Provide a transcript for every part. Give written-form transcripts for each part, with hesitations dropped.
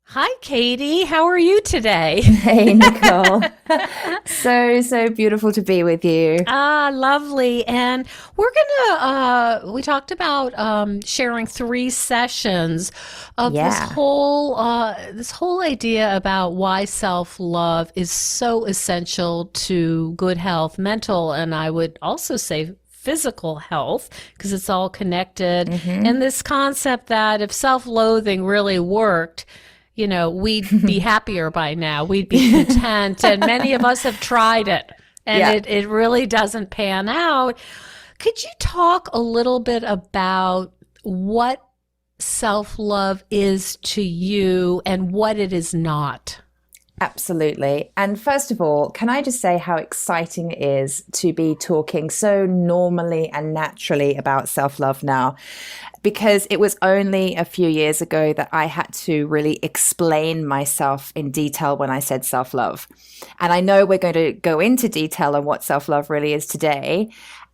Hi, Katie. How are you today? Hey, Nicole. So beautiful to be with you. Lovely. And we talked about sharing 3 sessions of Yeah, this whole idea about why self-love is so essential to good health, mental, and I would also say physical health, because it's all connected. hmm And this concept that if self-loathing really worked, we'd be happier by now. We'd be content. And many of us have tried it and yeah, it really doesn't pan out. Could you talk a little bit about what self love is to you and what it is not? absolutely. And first of all, can I just say how exciting it is to be talking so normally and naturally about self-love now? Because it was only a few years ago that I had to really explain myself in detail when I said self-love. And I know we're going to go into detail on what self-love really is today.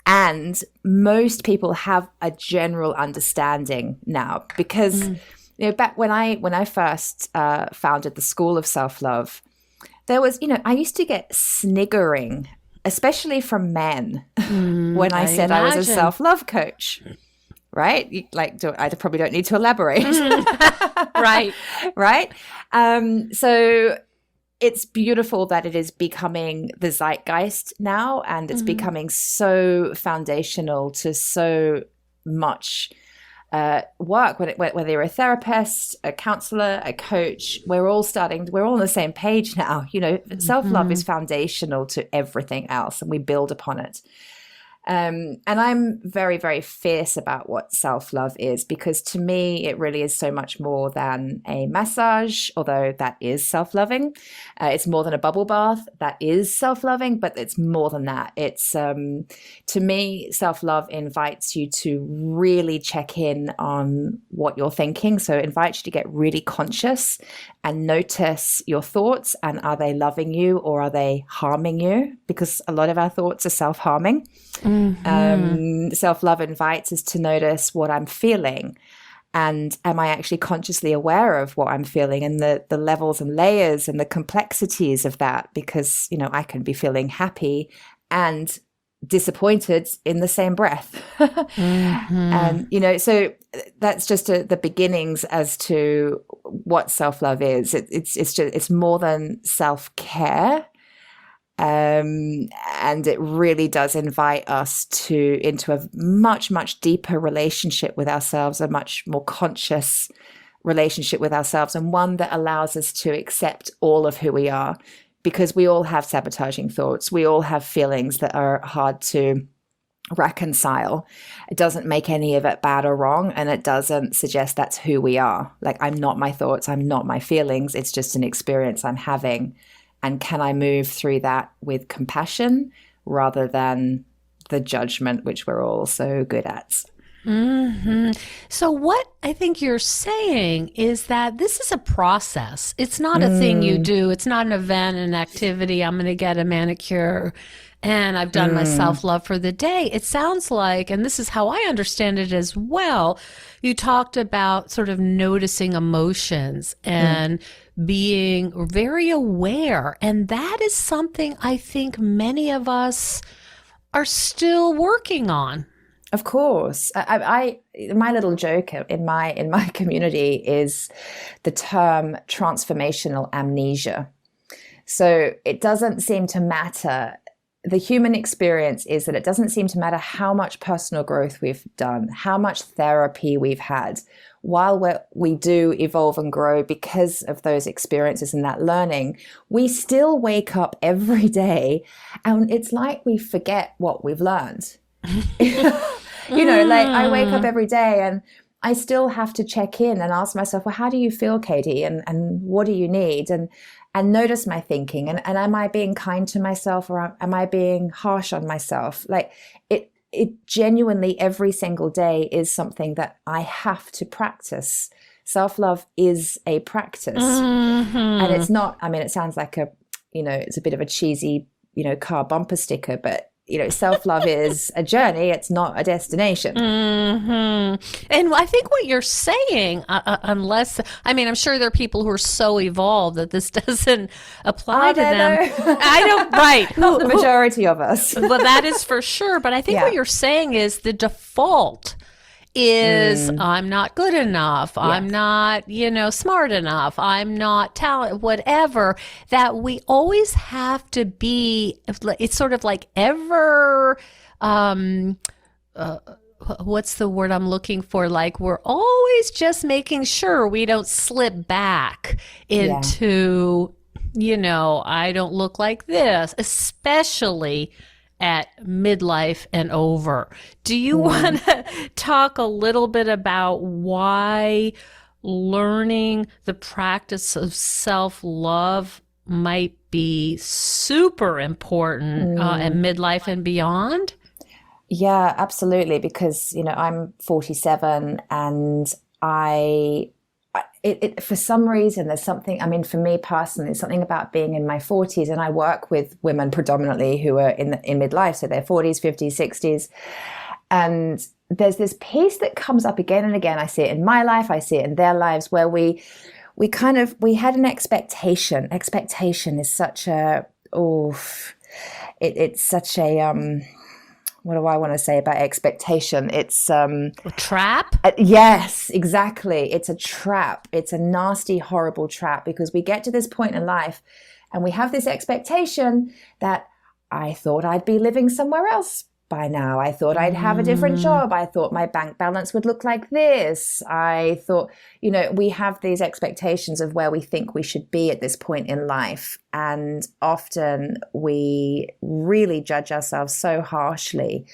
And most people have a general understanding now because back when I first founded the School of Self-Love, there was, I used to get sniggering, especially from men, when I I said I was a imagine. self-love coach. Right? I probably don't need to elaborate. Right. Right? So it's beautiful that it is becoming the zeitgeist now, and it's Mhm. becoming so foundational to so much work. Whether you're a therapist, a counselor, a coach, we're all on the same page now. Self-love is Mhm. foundational to everything else, and we build upon it. And I'm very, very fierce about what self-love is, because to me, it really is so much more than a massage, although that is self-loving. It's more than a bubble bath. That is self-loving, but it's more than that. To me, self-love invites you to really check in on what you're thinking. So it invites you to get really conscious and notice your thoughts, and are they loving you or are they harming you? Because a lot of our thoughts are self-harming. Mhm. Self-love invites us to notice what I'm feeling. And am I actually consciously aware of what I'm feeling, and the levels and layers and the complexities of that? Because, I can be feeling happy and disappointed in the same breath. Mhm. And, so that's just the beginnings as to what self-love is. It's more than self-care. And it really does invite us into a much, much deeper relationship with ourselves, a much more conscious relationship with ourselves, and one that allows us to accept all of who we are, because we all have sabotaging thoughts. We all have feelings that are hard to reconcile. It doesn't make any of it bad or wrong, and it doesn't suggest that's who we are. Like, I'm not my thoughts, I'm not my feelings. It's just an experience I'm having. And can I move through that with compassion rather than the judgment, which we're all so good at? hmm So, what I think you're saying is that this is a process. It's not a thing you Mm, do, it's not an event, an activity. I'm going to get a manicure and I've done my self mm, love for the day. It sounds like, and this is how I understand it as well, you talked about sort of noticing emotions mm. and being very aware. And that is something I think many of us are still working on. Of course. My little joke in my community is the term transformational amnesia. So it doesn't seem to matter. The human experience is that it doesn't seem to matter how much personal growth we've done, how much therapy we've had. While we do evolve and grow because of those experiences and that learning, we still wake up every day and it's like we forget what we've learned. Like, I wake up Mm. every day and I still have to check in and ask myself, well, how do you feel, Katie? And what do you need? And notice my thinking. And am I being kind to myself, or am I being harsh on myself? Like, it genuinely every single day is something that I have to practice. Self-love is a practice. And Hmm it's not, I mean, it sounds like it's a bit of a cheesy, car bumper sticker, but self-love is a journey. It's not a destination. Mm-hmm. And I think what you're saying, I'm sure there are people who are so evolved that this doesn't apply to them. I don't, right. Not the majority of us. Well, that is for sure. But I think what you're saying is the default is I'm not good enough. Yes. I'm not, smart enough. I'm not talented, whatever, that we always have to be, it's sort of like what's the word I'm looking for? Like we're always just making sure we don't slip back into, I don't look like this, especially at midlife and over. Do you want to talk a little bit about why learning the practice of self-love might be super important at midlife and beyond? Yeah, absolutely. Because, I'm 47 and for some reason, there's something, for me personally, there's something about being in my 40s, and I work with women predominantly who are in midlife, so their 40s, 50s, 60s. And there's this piece that comes up again and again. I see it in my life, I see it in their lives, where we had an expectation. Expectation is such a, it's such a, what do I want to say about expectation? It's a trap? Yes, exactly. It's a trap. It's a nasty, horrible trap, because we get to this point in life and we have this expectation that I thought I'd be living somewhere else by now. I thought I'd have a different job. I thought my bank balance would look like this. I thought, we have these expectations of where we think we should be at this point in life. And often we really judge ourselves so harshly.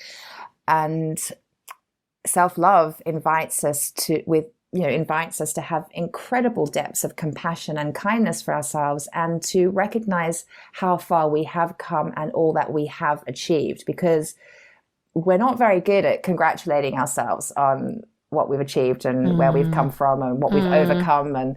And self-love invites us to have incredible depths of compassion and kindness for ourselves, and to recognize how far we have come and all that we have achieved, because we're not very good at congratulating ourselves on what we've achieved and where we've come from and what we've overcome. And,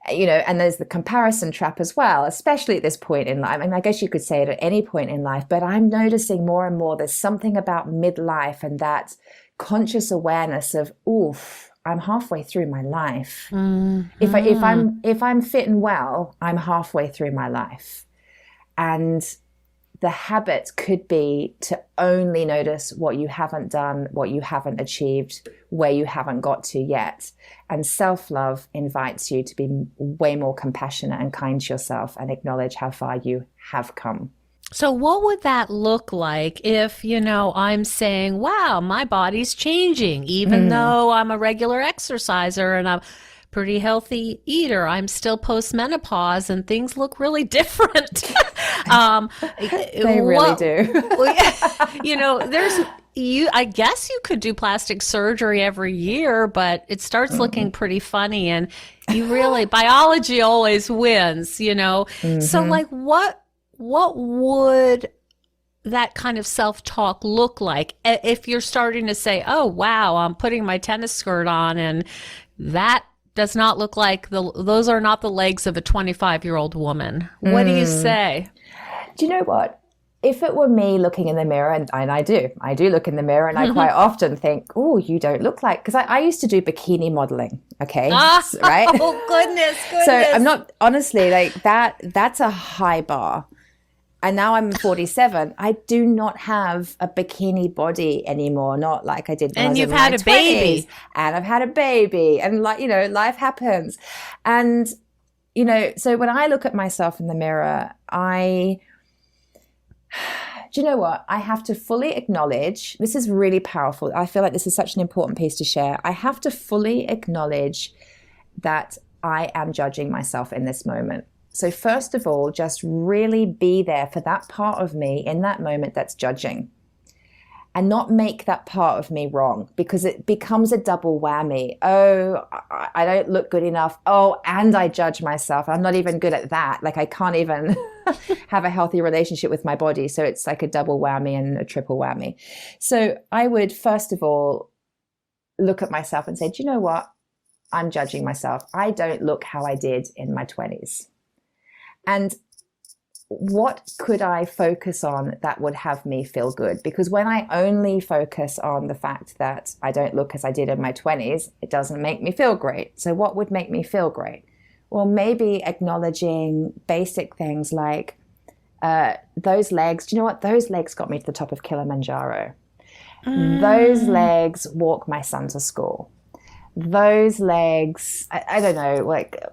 and there's the comparison trap as well, especially at this point in life. I guess you could say it at any point in life, but I'm noticing more and more there's something about midlife and that conscious awareness of, I'm halfway through my life. Mm-hmm. If I'm fit and well, I'm halfway through my life. And the habit could be to only notice what you haven't done, what you haven't achieved, where you haven't got to yet. And self-love invites you to be way more compassionate and kind to yourself and acknowledge how far you have come. So what would that look like if, I'm saying, wow, my body's changing, even though I'm a regular exerciser and I'm pretty healthy eater, I'm still post-menopause and things look really different. They really do. I guess you could do plastic surgery every year, but it starts looking pretty funny, and biology always wins, So like what would that kind of self-talk look like if you're starting to say, oh, wow, I'm putting my tennis skirt on and that does not look like those are not the legs of a 25-year-old woman. What do you say? Do you know what? If it were me looking in the mirror, and I do look in the mirror, and I quite often think, oh, you don't look like, because I used to do bikini modeling. Okay. Right. Oh, goodness. So I'm not, honestly, like that's a high bar. And now I'm 47. I do not have a bikini body anymore, not like I did when I was in my 20s. And you've had a baby. And I've had a baby. And life happens. And, so when I look at myself in the mirror, do you know what? I have to fully acknowledge, this is really powerful. I feel like this is such an important piece to share. I have to fully acknowledge that I am judging myself in this moment. So first of all, just really be there for that part of me in that moment that's judging, and not make that part of me wrong, because it becomes a double whammy. Oh, I don't look good enough. Oh, and I judge myself. I'm not even good at that. Like I can't even have a healthy relationship with my body. So it's like a double whammy and a triple whammy. So I would first of all look at myself and say, do you know what? I'm judging myself. I don't look how I did in my 20s. And what could I focus on that would have me feel good? Because when I only focus on the fact that I don't look as I did in my 20s, it doesn't make me feel great. So what would make me feel great? Well, maybe acknowledging basic things like those legs. Do you know what? Those legs got me to the top of Kilimanjaro. Those legs walk my son to school. Those legs, I don't know, like,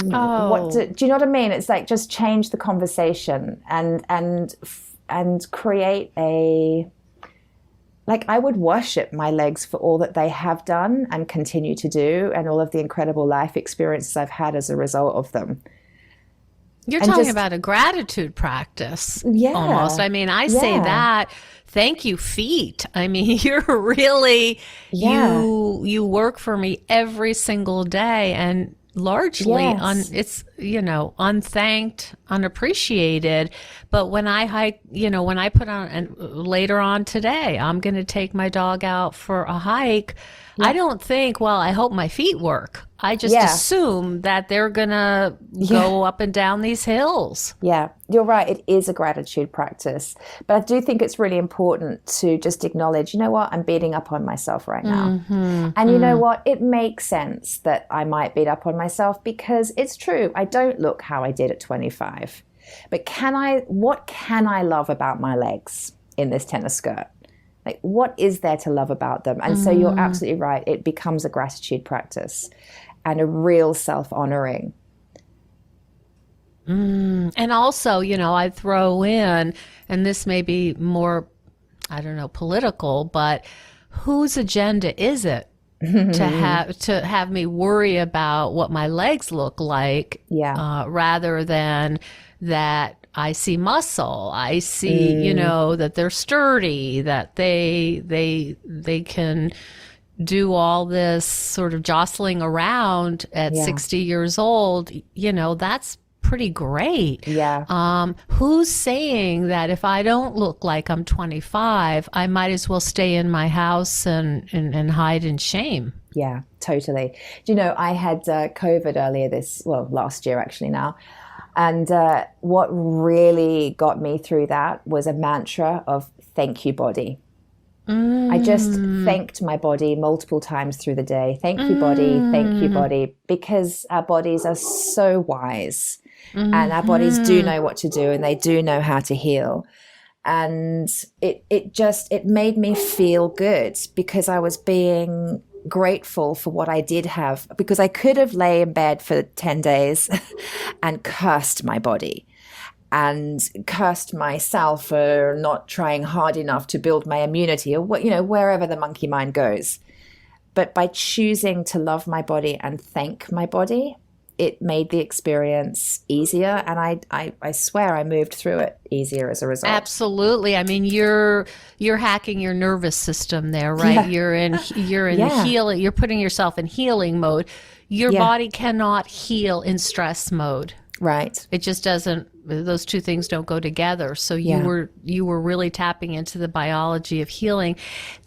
what do you know what I mean? It's like, just change the conversation and create like, I would worship my legs for all that they have done and continue to do, and all of the incredible life experiences I've had as a result of them. You're talking about a gratitude practice. Yeah. Almost. I mean, I say that. Thank you, feet. I mean, you're really, you work for me every single day, and largely it's, unthanked, unappreciated. But when I hike, when I put on, and later on today, I'm going to take my dog out for a hike. I don't think, well, I hope my feet work. I just assume that they're going to go up and down these hills. Yeah, you're right. It is a gratitude practice. But I do think it's really important to just acknowledge, you know what, I'm beating up on myself right now. And you know what, it makes sense that I might beat up on myself, because it's true. I don't look how I did at 25. But what can I love about my legs in this tennis skirt? Like, what is there to love about them? And so you're absolutely right. It becomes a gratitude practice and a real self-honoring. And also, I throw in, and this may be more, I don't know, political, but whose agenda is it to have me worry about what my legs look like, rather than that I see muscle, I see, that they're sturdy, that they can do all this sort of jostling around at 60 years old, that's pretty great. Yeah. Who's saying that if I don't look like I'm 25, I might as well stay in my house and hide in shame? Yeah, totally. Do you know, I had COVID last year actually now. And what really got me through that was a mantra of thank you, body. I just thanked my body multiple times through the day. Thank you, body, because our bodies are so wise, and our bodies do know what to do, and they do know how to heal. And it made me feel good, because I was being grateful for what I did have, because I could have lay in bed for 10 days and cursed my body and cursed myself for not trying hard enough to build my immunity, or wherever the monkey mind goes. But by choosing to love my body and thank my body, it made the experience easier, and I swear I moved through it easier as a result. Absolutely. I mean, you're hacking your nervous system there, right? You're in healing. You're putting yourself in healing mode. Your body cannot heal in stress mode. Right. It just doesn't. Those two things don't go together. So you were really tapping into the biology of healing.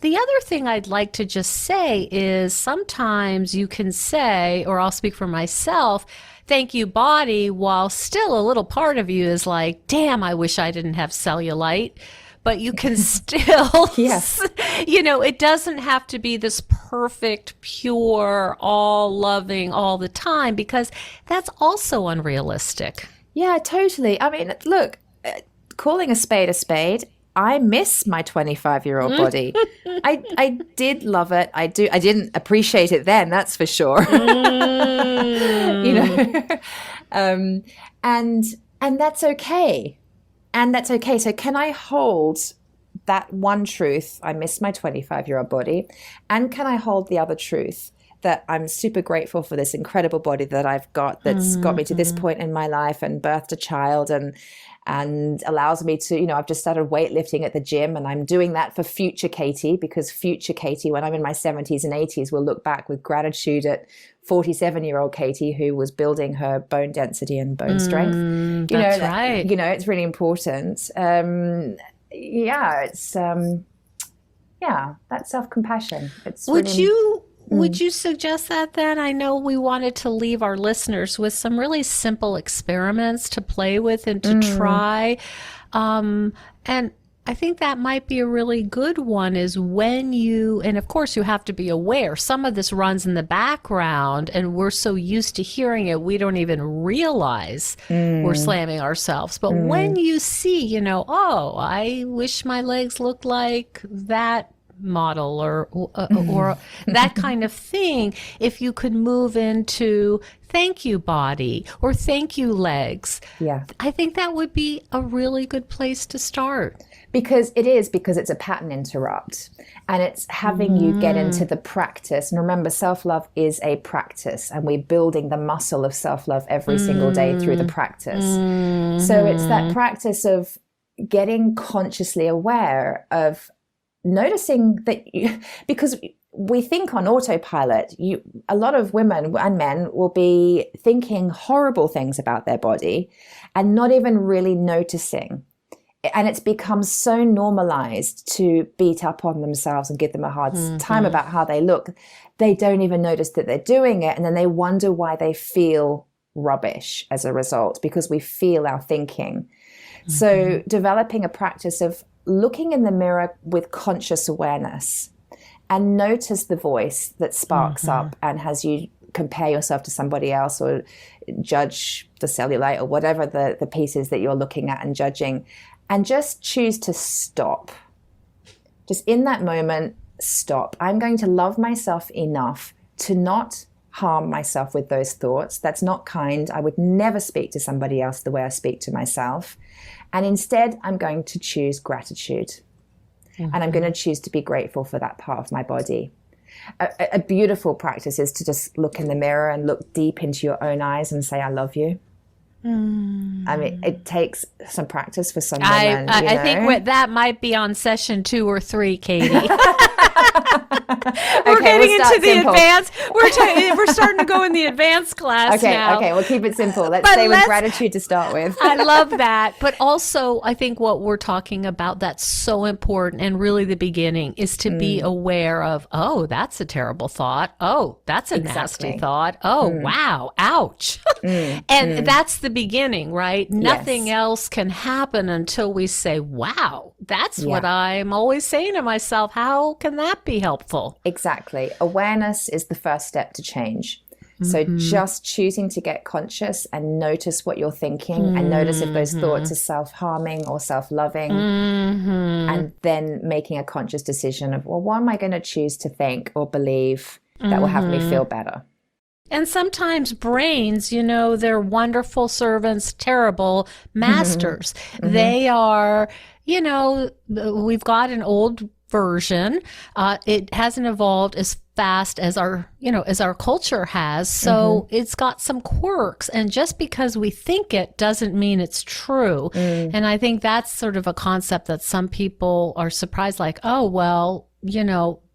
The other thing I'd like to just say is, sometimes you can say, or I'll speak for myself, thank you, body, while still a little part of you is like, damn, I wish I didn't have cellulite. But you can still, it doesn't have to be this perfect, pure, all loving all the time, because that's also unrealistic. Yeah, totally. I mean, look, calling a spade, I miss my 25-year-old body. I did love it. I do. I didn't appreciate it then, that's for sure. And that's okay. And that's okay. So can I hold that one truth, I miss my 25-year-old body, and can I hold the other truth, that I'm super grateful for this incredible body that I've got, that's got me to this point in my life and birthed a child, and allows me to, I've just started weightlifting at the gym, and I'm doing that for future Katie, because future Katie, when I'm in my 70s and 80s, will look back with gratitude at 47-year-old Katie, who was building her bone density and bone strength. That's right. It's really important. That's self-compassion. would you suggest that then? I know we wanted to leave our listeners with some really simple experiments to play with and to try. And I think that might be a really good one is when and of course you have to be aware, some of this runs in the background and we're so used to hearing it, we don't even realize we're slamming ourselves. But when you see, oh, I wish my legs looked like that model or that kind of thing, if you could move into thank you body or thank you legs, I think that would be a really good place to start. Because it's a pattern interrupt, and it's having you get into the practice. And remember, self-love is a practice, and we're building the muscle of self-love every single day through the practice. So it's that practice of getting consciously aware of noticing that because we think on autopilot, a lot of women and men will be thinking horrible things about their body and not even really noticing. And it's become so normalized to beat up on themselves and give them a hard time about how they look. They don't even notice that they're doing it. And then they wonder why they feel rubbish as a result, because we feel our thinking. So developing a practice of looking in the mirror with conscious awareness and notice the voice that sparks up and has you compare yourself to somebody else or judge the cellulite or whatever the pieces that you're looking at and judging. And just choose to stop. Just in that moment, stop. I'm going to love myself enough to not harm myself with those thoughts. That's not kind. I would never speak to somebody else the way I speak to myself. And instead, I'm going to choose gratitude. And I'm going to choose to be grateful for that part of my body. A beautiful practice is to just look in the mirror and look deep into your own eyes and say, I love you. I mean, it takes some practice for some women. I think that might be on session 2 or 3, Katie. We're getting into the advanced. We're starting to go in the advanced class now. Okay, we'll keep it simple. Let's stay with gratitude to start with. I love that. But also, I think what we're talking about that's so important, and really the beginning, is to be aware of, oh, that's a terrible thought. Oh, that's a nasty thought. Oh, wow. Ouch. And that's the beginning, right? Nothing else can happen until we say, wow, that's what I'm always saying to myself. How can that be helpful? Exactly. Awareness is the first step to change. So just choosing to get conscious and notice what you're thinking and notice if those thoughts are self-harming or self-loving, and then making a conscious decision of, well, what am I going to choose to think or believe that will have me feel better? And sometimes brains, they're wonderful servants, terrible masters. They are, we've got an old version. It hasn't evolved as fast as our culture has. So it's got some quirks. And just because we think it doesn't mean it's true. And I think that's sort of a concept that some people are surprised, like, oh, well,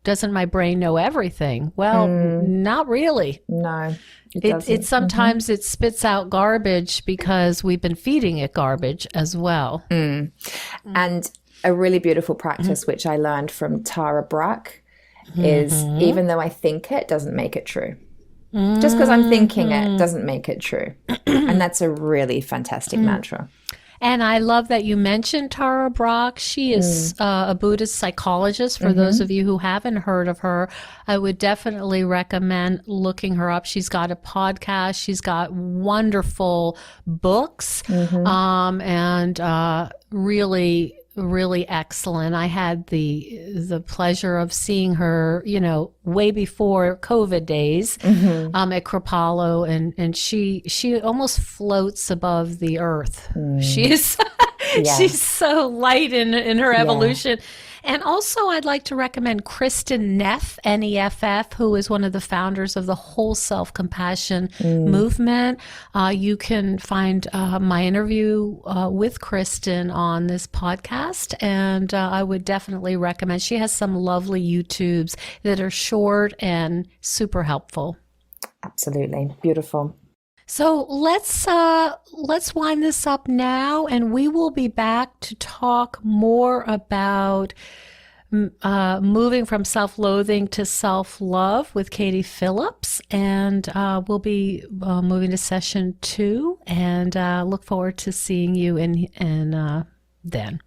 doesn't my brain know everything? Well, not really. No, it sometimes it spits out garbage because we've been feeding it garbage as well. And a really beautiful practice, which I learned from Tara Brach, is even though I think it, doesn't make it true. Just because I'm thinking it doesn't make it true. And that's a really fantastic mantra. And I love that you mentioned Tara Brach. She is a Buddhist psychologist. For those of you who haven't heard of her, I would definitely recommend looking her up. She's got a podcast. She's got wonderful books, and really, really excellent. I had the pleasure of seeing her, way before COVID days, at Kripalu, and she almost floats above the earth. She's she's so light in her evolution. And also, I'd like to recommend Kristen Neff, Neff, who is one of the founders of the whole self-compassion movement. You can find my interview with Kristen on this podcast, and I would definitely recommend. She has some lovely YouTubes that are short and super helpful. Absolutely. Beautiful. So let's wind this up now, and we will be back to talk more about moving from self-loathing to self-love with Katie Phillips, and we'll be moving to session 2, and look forward to seeing you in then.